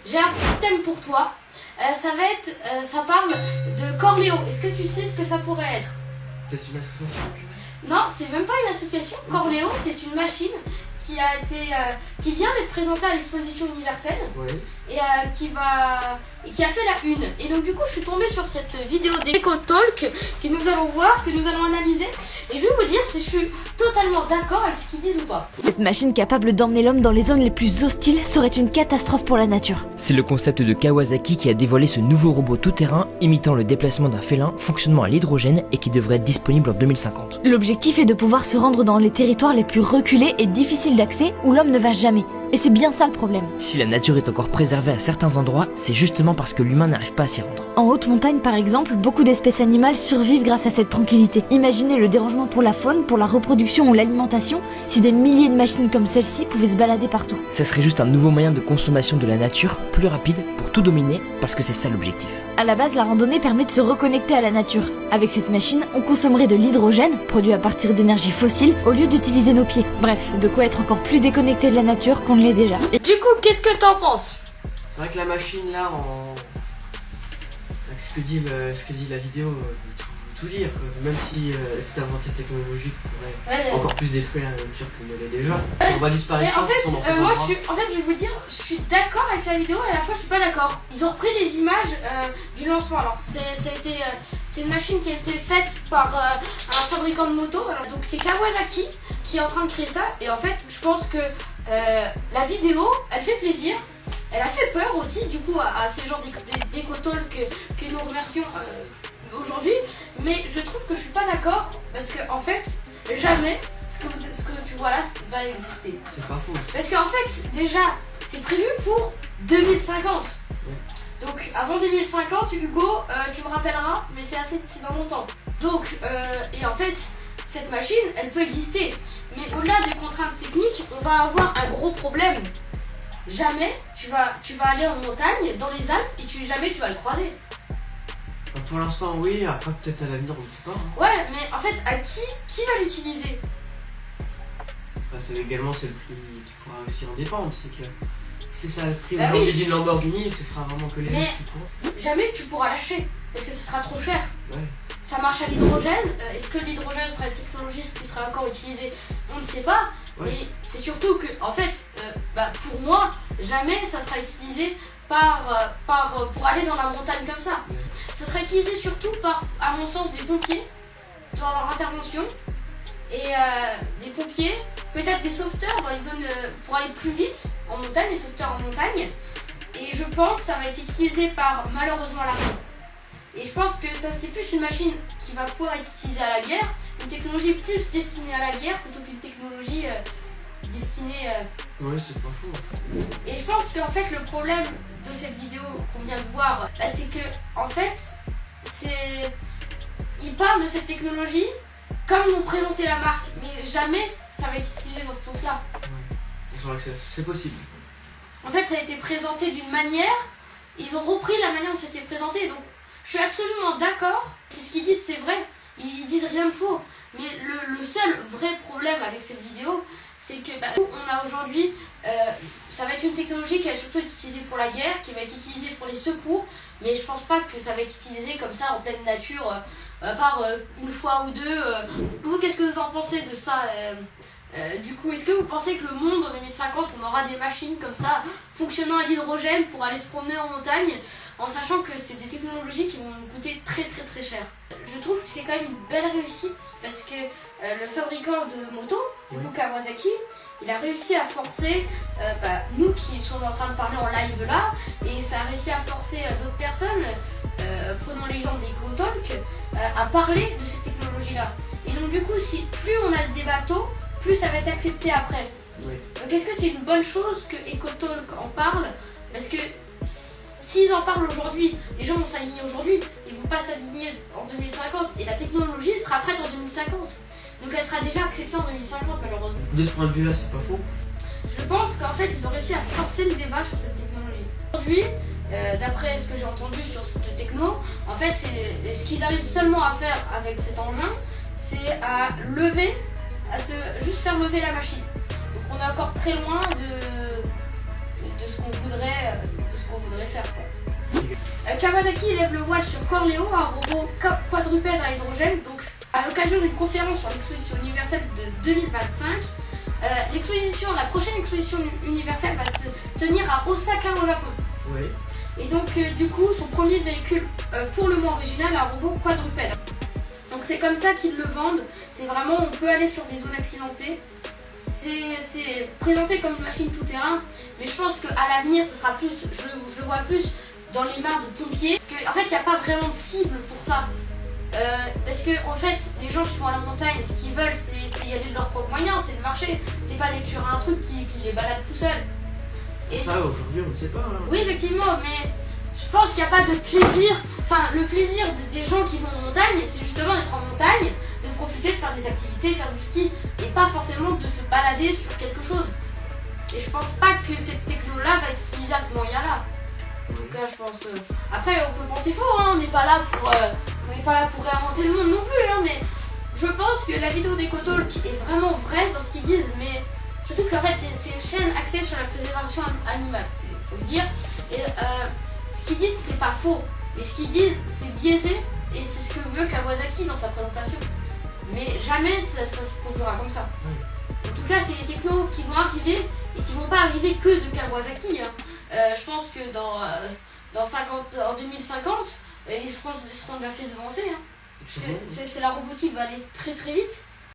j'ai un petit thème pour toi. Ça parle de Corléo. Est-ce que tu sais ce que ça pourrait être? Peut-être une association? Non, c'est même pas une association. Corléo, c'est une machine qui vient d'être présentée à l'exposition universelle. Oui. Et qui a fait la une. Et donc du coup je suis tombée sur cette vidéo d'EcoTalk que nous allons voir, que nous allons analyser. Et je vais vous dire si je suis totalement d'accord avec ce qu'ils disent ou pas. Cette machine capable d'emmener l'homme dans les zones les plus hostiles serait une catastrophe pour la nature. C'est le concept de Kawasaki qui a dévoilé ce nouveau robot tout-terrain imitant le déplacement d'un félin, fonctionnement à l'hydrogène et qui devrait être disponible en 2050. L'objectif est de pouvoir se rendre dans les territoires les plus reculés et difficiles d'accès où l'homme ne va jamais. Et c'est bien ça le problème. Si la nature est encore préservée à certains endroits, c'est justement parce que l'humain n'arrive pas à s'y rendre. En haute montagne par exemple, beaucoup d'espèces animales survivent grâce à cette tranquillité. Imaginez le dérangement pour la faune, pour la reproduction ou l'alimentation, si des milliers de machines comme celle-ci pouvaient se balader partout. Ça serait juste un nouveau moyen de consommation de la nature, plus rapide, pour tout dominer, parce que c'est ça l'objectif. À la base, la randonnée permet de se reconnecter à la nature. Avec cette machine, on consommerait de l'hydrogène, produit à partir d'énergie fossile, au lieu d'utiliser nos pieds. Bref, de quoi être encore plus déconnecté de la nature qu'on ne l'est déjà. Et du coup, qu'est-ce que t'en penses? C'est vrai que la machine là, avec ce que dit la vidéo, tout dire, quoi. Même si cette avancée technologique pourrait encore plus détruire la nature que ne l'est déjà. On va disparaître. Mais en fait, je vais vous dire, je suis d'accord avec la vidéo et à la fois je suis pas d'accord. Ils ont repris les images du lancement. Alors c'est une machine qui a été faite par un fabricant de moto. Alors, donc c'est Kawasaki qui est en train de créer ça. Et en fait, je pense que la vidéo, elle fait plaisir. Elle a fait peur aussi du coup à ces gens d'EcoTalk que nous remercions aujourd'hui, mais je trouve que je suis pas d'accord parce que en fait jamais ce que tu vois là va exister. C'est pas faux. Parce qu'en fait déjà c'est prévu pour 2050. Ouais. Donc avant 2050 Hugo, tu me rappelleras, mais c'est dans longtemps. Donc et en fait cette machine elle peut exister, mais au-delà des contraintes techniques on va avoir un gros problème. Jamais tu vas aller en montagne dans les Alpes et jamais tu vas le croiser. Pour l'instant oui, après peut-être à l'avenir on ne sait pas. Hein. Ouais, mais en fait à qui va l'utiliser? C'est également c'est le prix qui pourra aussi en dépendre, c'est que si ça a le prix oui. d'une Lamborghini, ce sera vraiment que les riches qui pourront. Jamais tu pourras l'acheter parce que ce sera trop cher. Ouais. Ça marche à l'hydrogène. Est-ce que l'hydrogène sera une technologie qui sera encore utilisée? On ne sait pas. Ouais. Mais c'est surtout que en fait, pour moi, jamais ça sera utilisé pour aller dans la montagne comme ça. Ouais. Ça sera utilisé surtout par, à mon sens, des pompiers dans leur intervention et des pompiers, peut-être des sauveteurs dans les zones pour aller plus vite en montagne, les sauveteurs en montagne. Et je pense que ça va être utilisé par malheureusement l'armée. Et je pense que ça c'est plus une machine qui va pouvoir être utilisée à la guerre, une technologie plus destinée à la guerre plutôt qu'une technologie destinée. Ouais, c'est pas faux. Et je pense qu'en fait le problème de cette vidéo qu'on vient de voir, c'est que en fait ils parlent de cette technologie comme l'ont présenté la marque, mais jamais ça va être utilisé dans ce sens-là. Ouais. C'est possible. En fait, ça a été présenté d'une manière, ils ont repris la manière dont c'était présenté, donc je suis absolument d'accord. Ce qu'ils disent, c'est vrai, ils disent rien de faux. Mais le seul vrai problème avec cette vidéo, c'est que on a aujourd'hui, ça va être une technologie qui va surtout être utilisée pour la guerre, qui va être utilisée pour les secours, mais je pense pas que ça va être utilisé comme ça en pleine nature, par une fois ou deux. Vous, qu'est-ce que vous en pensez de ça du coup, est-ce que vous pensez que le monde en 2050, on aura des machines comme ça, fonctionnant à l'hydrogène pour aller se promener en montagne, en sachant que c'est des technologies qui vont nous coûter très très très cher? Je trouve que c'est quand même une belle réussite parce que le fabricant de moto, du coup Kawasaki, il a réussi à forcer nous qui sommes en train de parler en live là, et ça a réussi à forcer d'autres personnes, prenons l'exemple d'EcoTalk, à parler de ces technologies-là. Et donc du coup, si plus on a le débat tôt, plus ça va être accepté après. Oui. Donc est-ce que c'est une bonne chose que EcoTalk en parle? Parce que s'ils en parlent aujourd'hui, les gens vont s'aligner aujourd'hui, ils ne vont pas s'aligner en 2050 et la technologie sera prête en 2050. Donc elle sera déjà acceptée en 2050 malheureusement. De ce point de vue là, c'est pas faux. Je pense qu'en fait ils ont réussi à forcer le débat sur cette technologie. Aujourd'hui, d'après ce que j'ai entendu sur cette techno, en fait ce qu'ils arrivent seulement à faire avec cet engin, c'est à juste faire lever la machine. Donc on est encore très loin de ce qu'on voudrait Kawasaki élève le voile sur Corléo, un robot quadrupède à hydrogène, donc à l'occasion d'une conférence sur l'exposition universelle de 2025. La prochaine exposition universelle va se tenir à Osaka au Japon. Oui. Et donc du coup son premier véhicule pour le moins original, un robot quadrupède. Donc c'est comme ça qu'ils le vendent, c'est vraiment on peut aller sur des zones accidentées. C'est présenté comme une machine tout-terrain, mais je pense qu'à l'avenir ce sera plus, je le vois plus dans les mains de pompiers. Parce qu'en fait il n'y a pas vraiment de cible pour ça. Parce que en fait les gens qui vont à la montagne, ce qu'ils veulent c'est y aller de leurs propres moyens, c'est de marcher, c'est pas aller tuer un truc qui les balade tout seul. Et ça aujourd'hui on ne sait pas. Hein. Oui effectivement, mais je pense qu'il n'y a pas de plaisir, enfin le plaisir des gens qui vont en montagne c'est justement d'être en montagne, de profiter, de faire des activités, faire du ski et pas forcément de se balader sur quelque chose. Et je pense pas que cette techno là va être utilisée à ce moyen là. En tout cas je pense. Après on peut penser faux, hein, on n'est pas là pour réinventer le monde non plus, hein, mais je pense que la vidéo d'EcoTalk est vraiment vraie dans ce qu'ils disent, mais surtout qu'en fait c'est une chaîne axée sur la préservation animale, il faut le dire. Et ce qu'ils disent c'est pas faux, mais ce qu'ils disent c'est biaisé et c'est ce que veut Kawasaki dans sa présentation. Mais jamais ça se produira comme ça. En tout cas c'est des technos qui vont arriver et qui vont pas arriver que de Kawasaki. Hein. Je pense que en 2050 ils seront déjà fait devancer. Hein. Parce que la robotique va aller très très vite.